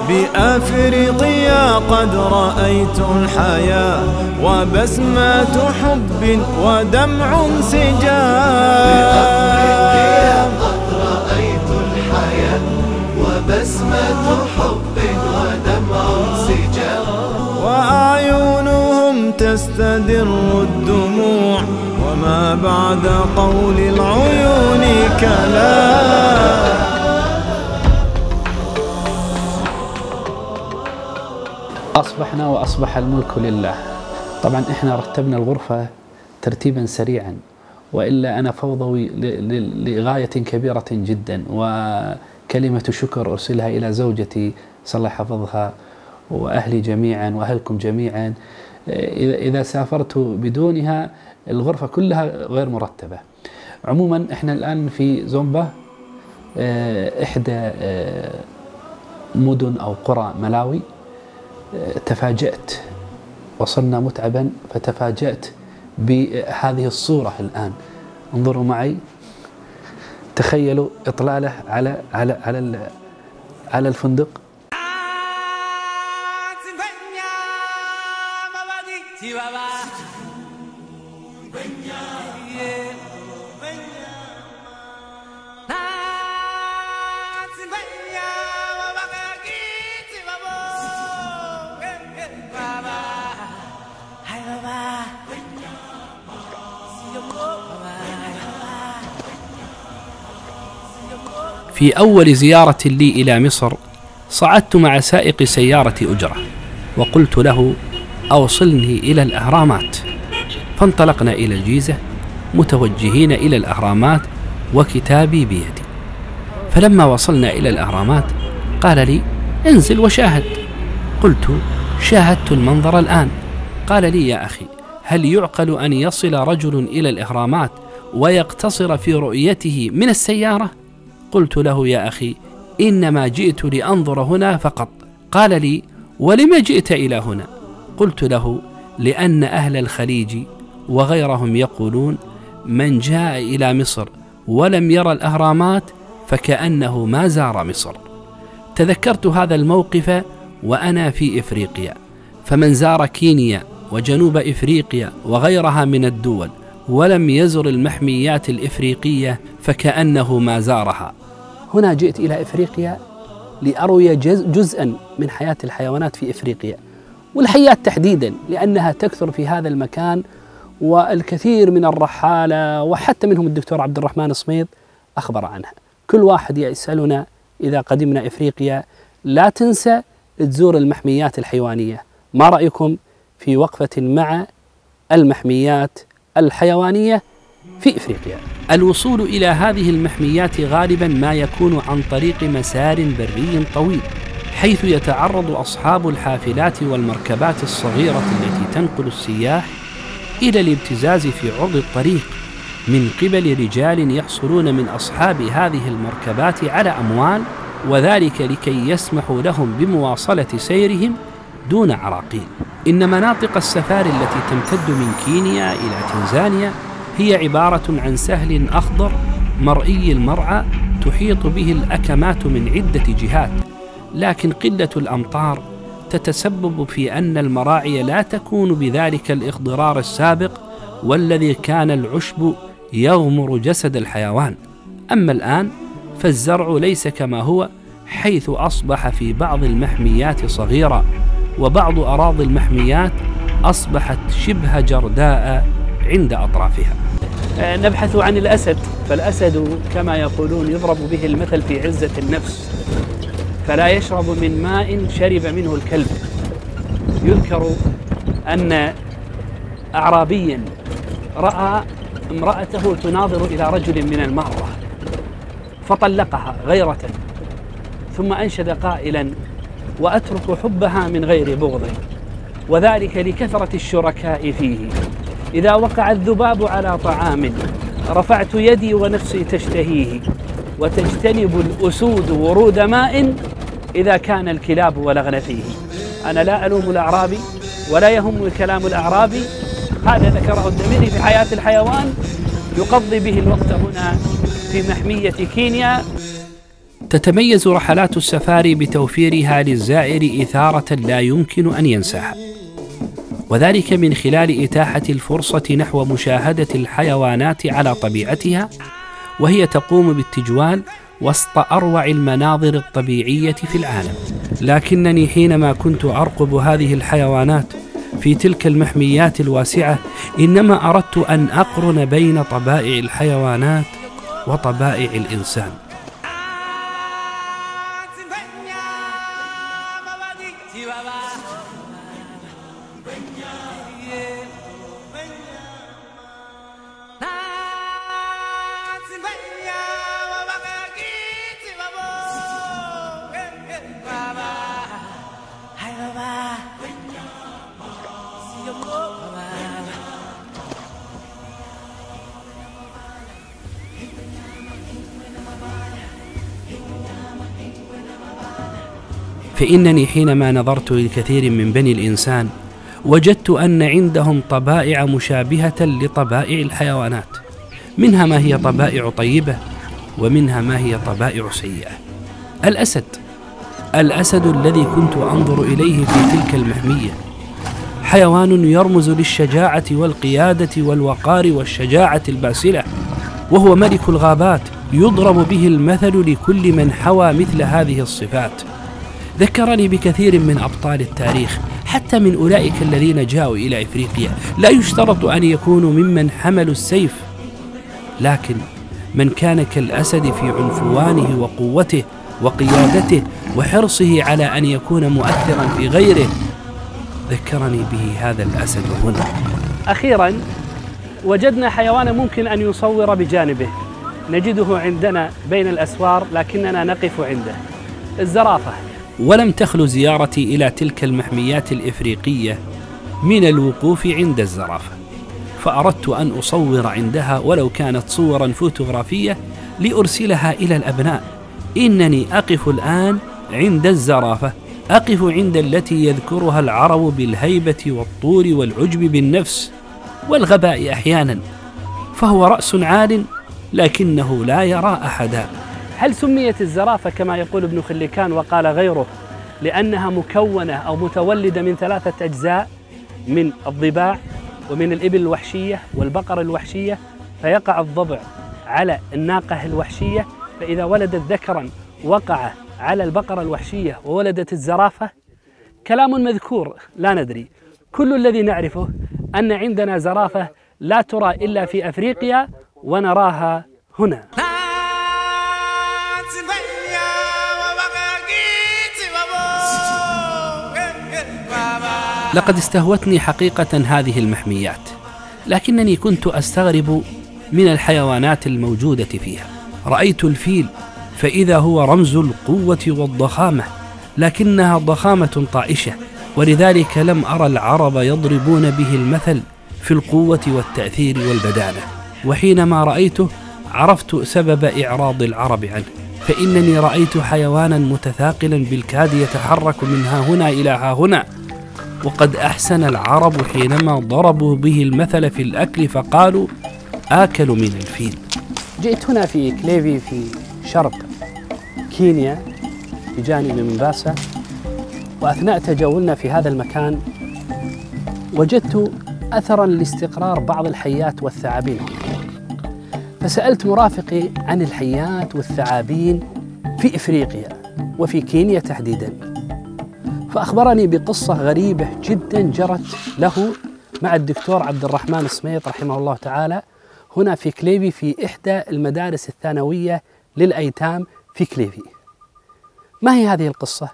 بأفريقيا قد رأيت الحياة وبسمة حب ودمع بأفريقيا سجاب. قد رأيت الحياة وبسمة حب ودمع سجاب. وأعينهم تستدر الدموع وما بعد قول العيون كلام. أصبحنا وأصبح الملك لله. طبعا إحنا رتبنا الغرفة ترتيبا سريعا، وإلا أنا فوضوي لغاية كبيرة جدا. وكلمة شكر أرسلها إلى زوجتي صلى الله يحفظها وأهلي جميعا وأهلكم جميعا. إذا سافرت بدونها الغرفة كلها غير مرتبة. عموما إحنا الآن في زومبا، إحدى مدن أو قرى ملاوي. تفاجأت، وصلنا متعبا فتفاجأت بهذه الصورة الآن. انظروا معي، تخيلوا إطلالة على الفندق. في أول زيارة لي إلى مصر صعدت مع سائق سيارة أجرة وقلت له أوصلني إلى الأهرامات، فانطلقنا إلى الجيزة متوجهين إلى الأهرامات وكتابي بيدي. فلما وصلنا إلى الأهرامات قال لي انزل وشاهد. قلت شاهدت المنظر الآن. قال لي يا أخي، هل يعقل أن يصل رجل إلى الأهرامات ويقتصر في رؤيته من السيارة؟ قلت له يا أخي، إنما جئت لأنظر هنا فقط. قال لي ولم جئت إلى هنا؟ قلت له لأن أهل الخليج وغيرهم يقولون من جاء إلى مصر ولم يرى الأهرامات فكأنه ما زار مصر. تذكرت هذا الموقف وأنا في إفريقيا، فمن زار كينيا وجنوب إفريقيا وغيرها من الدول ولم يزر المحميات الإفريقية فكأنه ما زارها. هنا جئت إلى إفريقيا لأروي جزءا من حياة الحيوانات في إفريقيا، والحيات تحديدا لأنها تكثر في هذا المكان، والكثير من الرحالة وحتى منهم الدكتور عبد الرحمن صميد أخبر عنها. كل واحد يسألنا إذا قدمنا إفريقيا لا تنسى تزور المحميات الحيوانية. ما رأيكم في وقفة مع المحميات الحيوانية في إفريقيا؟ الوصول إلى هذه المحميات غالبا ما يكون عن طريق مسار بري طويل، حيث يتعرض أصحاب الحافلات والمركبات الصغيرة التي تنقل السياح إلى الابتزاز في عرض الطريق من قبل رجال يحصلون من أصحاب هذه المركبات على أموال، وذلك لكي يسمحوا لهم بمواصلة سيرهم دون عراقيل. إن مناطق السفاري التي تمتد من كينيا إلى تنزانيا هي عبارة عن سهل أخضر مرئي المرعى تحيط به الأكمات من عدة جهات، لكن قلة الأمطار تتسبب في أن المراعي لا تكون بذلك الإخضرار السابق والذي كان العشب يغمر جسد الحيوان. أما الآن فالزرع ليس كما هو، حيث أصبح في بعض المحميات صغيرة، وبعض أراضي المحميات أصبحت شبه جرداء عند أطرافها. نبحث عن الأسد، فالأسد كما يقولون يضرب به المثل في عزة النفس، فلا يشرب من ماء شرب منه الكلب. يذكر أن أعرابيا رأى امرأته تناظر إلى رجل من المارة فطلقها غيرة، ثم أنشد قائلا: وأترك حبها من غير بغض، وذلك لكثرة الشركاء فيه. إذا وقع الذباب على طعام رفعت يدي ونفسي تشتهيه، وتجتنب الأسود ورود ماء إذا كان الكلاب ولغن فيه. أنا لا ألوم الأعرابي ولا يهم كلام الأعرابي، هذا ذكره الدميري في حياة الحيوان، يقضي به الوقت هنا في محمية كينيا. تتميز رحلات السفاري بتوفيرها للزائر إثارة لا يمكن أن ينساها، وذلك من خلال إتاحة الفرصة نحو مشاهدة الحيوانات على طبيعتها، وهي تقوم بالتجوال وسط أروع المناظر الطبيعية في العالم. لكنني حينما كنت أرقب هذه الحيوانات في تلك المحميات الواسعة، إنما أردت أن أقرن بين طبائع الحيوانات وطبائع الإنسان. فإنني حينما نظرت لكثير من بني الإنسان وجدت أن عندهم طبائع مشابهة لطبائع الحيوانات، منها ما هي طبائع طيبة ومنها ما هي طبائع سيئة. الأسد الذي كنت أنظر إليه في تلك المحمية حيوان يرمز للشجاعة والقيادة والوقار والشجاعة الباسلة، وهو ملك الغابات، يضرب به المثل لكل من حوى مثل هذه الصفات. ذكرني بكثير من أبطال التاريخ، حتى من أولئك الذين جاءوا إلى إفريقيا. لا يشترط أن يكونوا ممن حملوا السيف، لكن من كان كالأسد في عنفوانه وقوته وقيادته وحرصه على أن يكون مؤثرا في غيره. ذكرني به هذا الأسد هنا. أخيرا وجدنا حيوانا ممكن أن يصور بجانبه، نجده عندنا بين الأسوار لكننا نقف عنده، الزرافة. ولم تخلو زيارتي إلى تلك المحميات الإفريقية من الوقوف عند الزرافة، فأردت أن أصور عندها ولو كانت صورا فوتوغرافية لأرسلها إلى الأبناء. إنني أقف الآن عند الزرافة، أقف عند التي يذكرها العرب بالهيبة والطول والعجب بالنفس والغباء أحيانا، فهو رأس عال لكنه لا يرى أحدا. هل سميت الزرافة كما يقول ابن خليكان وقال غيره لأنها مكونة أو متولدة من 3 أجزاء، من الضباع ومن الإبل الوحشية والبقر الوحشية، فيقع الضبع على الناقة الوحشية، فإذا ولدت ذكرا وقع على البقرة الوحشية وولدت الزرافة؟ كلام مذكور لا ندري. كل الذي نعرفه أن عندنا زرافة لا ترى إلا في أفريقيا ونراها هنا. لقد استهوتني حقيقة هذه المحميات، لكنني كنت أستغرب من الحيوانات الموجودة فيها. رأيت الفيل فإذا هو رمز القوة والضخامة، لكنها ضخامة طائشة، ولذلك لم أرى العرب يضربون به المثل في القوة والتأثير والبدانة. وحينما رأيته عرفت سبب إعراض العرب عنه، فإنني رأيت حيوانا متثاقلا بالكاد يتحرك من ها هنا إلى ها هنا. وقد أحسن العرب حينما ضربوا به المثل في الأكل فقالوا آكل من الفيل. جئت هنا في كليفي في شرق كينيا بجانب مومباسا، وأثناء تجولنا في هذا المكان وجدت أثرا لاستقرار بعض الحيات والثعابين، فسألت مرافقي عن الحيات والثعابين في إفريقيا وفي كينيا تحديدا، فأخبرني بقصة غريبة جدا جرت له مع الدكتور عبد الرحمن السميط رحمه الله تعالى هنا في كليفي في إحدى المدارس الثانوية للأيتام في كليفي. ما هي هذه القصة؟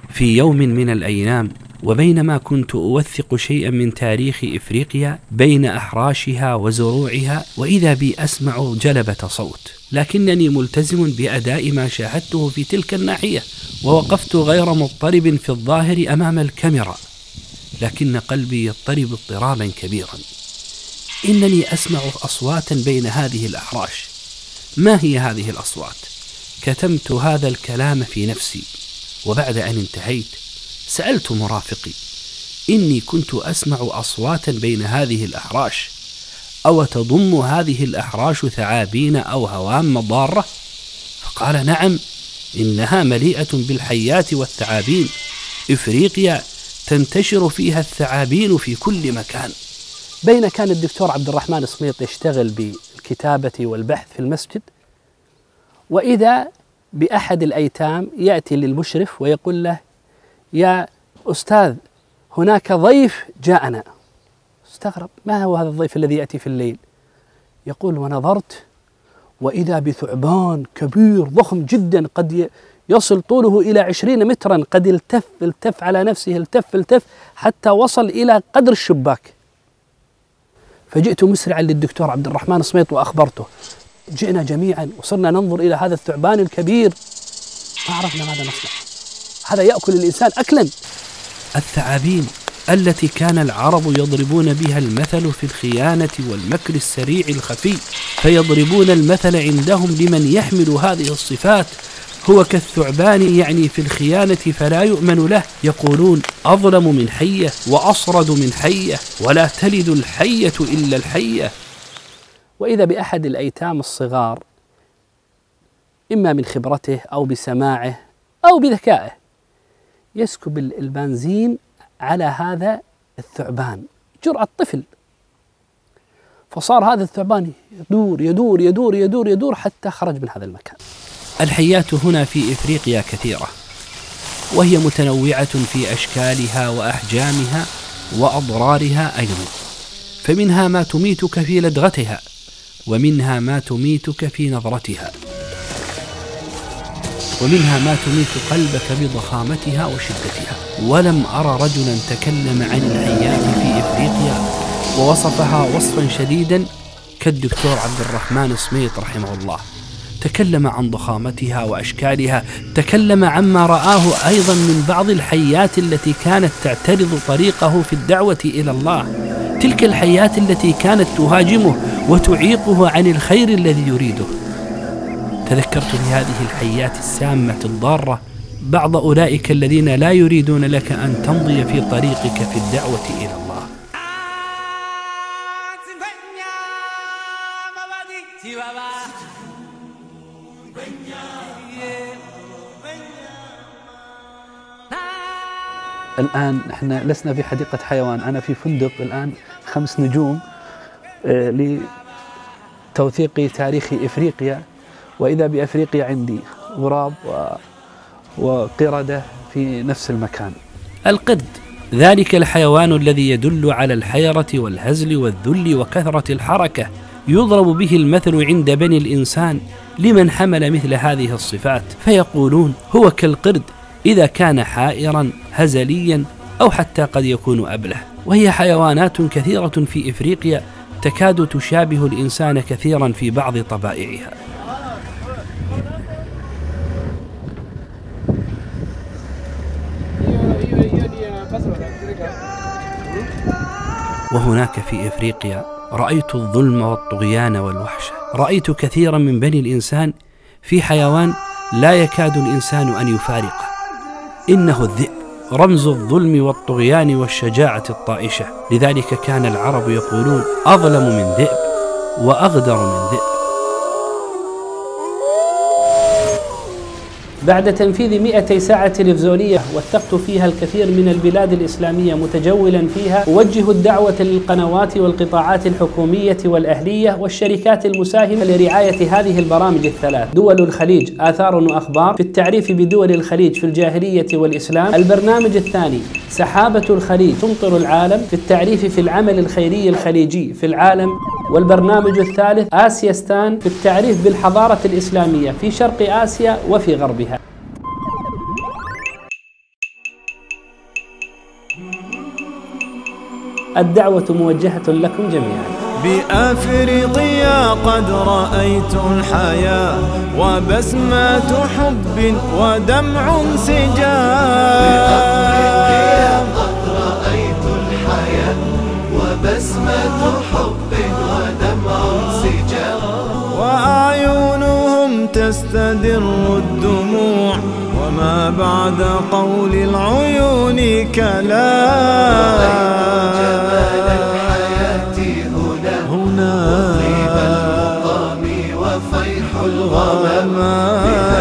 في يوم من الأيام، وبينما كنت أوثق شيئا من تاريخ إفريقيا بين أحراشها وزروعها، وإذا بي أسمع جلبة صوت، لكنني ملتزم بأداء ما شاهدته في تلك الناحية، ووقفت غير مضطرب في الظاهر أمام الكاميرا، لكن قلبي يضطرب اضطرابا كبيرا. إنني أسمع أصواتا بين هذه الأحراش. ما هي هذه الأصوات؟ كتمت هذا الكلام في نفسي، وبعد أن انتهيت سألت مرافقي: إني كنت أسمع أصواتا بين هذه الأحراش، أو تضم هذه الأحراش ثعابين أو هوام ضارة؟ فقال نعم، إنها مليئة بالحيات والثعابين. إفريقيا تنتشر فيها الثعابين في كل مكان. بين كان الدكتور عبد الرحمن سميط يشتغل بالكتابة والبحث في المسجد، وإذا بأحد الأيتام يأتي للمشرف ويقول له: يا أستاذ، هناك ضيف جاءنا. استغرب: ما هو هذا الضيف الذي يأتي في الليل؟ يقول: ونظرت وإذا بثعبان كبير ضخم جدا قد يصل طوله إلى 20 مترا، قد التف على نفسه، التف حتى وصل إلى قدر الشباك. فجئت مسرعا للدكتور عبد الرحمن سميط وأخبرته. جئنا جميعا وصرنا ننظر إلى هذا الثعبان الكبير، ما عرفنا ماذا نصنع. هذا يأكل الإنسان أكلا. الثعابين التي كان العرب يضربون بها المثل في الخيانة والمكر السريع الخفي، فيضربون المثل عندهم لمن يحمل هذه الصفات. هو كالثعبان يعني في الخيانة فلا يؤمن له. يقولون: أظلم من حية وأصرد من حية، ولا تلد الحية إلا الحية. وإذا بأحد الأيتام الصغار، إما من خبرته أو بسماعه أو بذكائه، يسكب البنزين على هذا الثعبان، جرأة طفل، فصار هذا الثعبان يدور يدور يدور يدور يدور حتى خرج من هذا المكان. الحيات هنا في إفريقيا كثيرة، وهي متنوعة في أشكالها وأحجامها وأضرارها أيضا، فمنها ما تميتك في لدغتها، ومنها ما تميتك في نظرتها، ومنها ما تميت قلبك بضخامتها وشدتها. ولم أرى رجلا تكلم عن الحيات في إفريقيا ووصفها وصفا شديدا كالدكتور عبد الرحمن سميط رحمه الله. تكلم عن ضخامتها وأشكالها، تكلم عما رآه أيضا من بعض الحيات التي كانت تعترض طريقه في الدعوة إلى الله، تلك الحيات التي كانت تهاجمه وتعيقه عن الخير الذي يريده. تذكرت في هذه الحيات السامة الضارة بعض أولئك الذين لا يريدون لك أن تمضي في طريقك في الدعوة إلى الله. الآن نحن لسنا في حديقة حيوان، أنا في فندق الآن 5 نجوم لتوثيق تاريخ إفريقيا، وإذا بأفريقيا عندي غراب وقردة في نفس المكان. القرد ذلك الحيوان الذي يدل على الحيرة والهزل والذل وكثرة الحركة، يضرب به المثل عند بني الإنسان لمن حمل مثل هذه الصفات، فيقولون هو كالقرد إذا كان حائرا هزليا أو حتى قد يكون أبله. وهي حيوانات كثيرة في إفريقيا تكاد تشابه الإنسان كثيرا في بعض طبائعها. وهناك في إفريقيا رأيت الظلم والطغيان والوحشة، رأيت كثيرا من بني الإنسان في حيوان لا يكاد الإنسان أن يفارقه، إنه الذئب، رمز الظلم والطغيان والشجاعة الطائشة. لذلك كان العرب يقولون: أظلم من ذئب وأغدر من ذئب. بعد تنفيذ 200 ساعة تلفزيونية وثقت فيها الكثير من البلاد الإسلامية متجولا فيها، أوجه الدعوة للقنوات والقطاعات الحكومية والأهلية والشركات المساهمة لرعاية هذه البرامج الثلاث: دول الخليج آثار وأخبار، في التعريف بدول الخليج في الجاهلية والإسلام. البرنامج الثاني: سحابة الخليج تمطر العالم، في التعريف في العمل الخيري الخليجي في العالم. والبرنامج الثالث: آسياستان، في التعريف بالحضارة الإسلامية في شرق آسيا وفي غربها. الدعوة موجهة لكم جميعا. بأفريقيا قد رأيت الحياة وبسمة حب ودمع سجال. قد رأيت الحياة وبسمة حب ودمع سجال. وأعينهم تستدر الدموع وما بعد قول العيون كلام. جمال الحياة هنا الغمم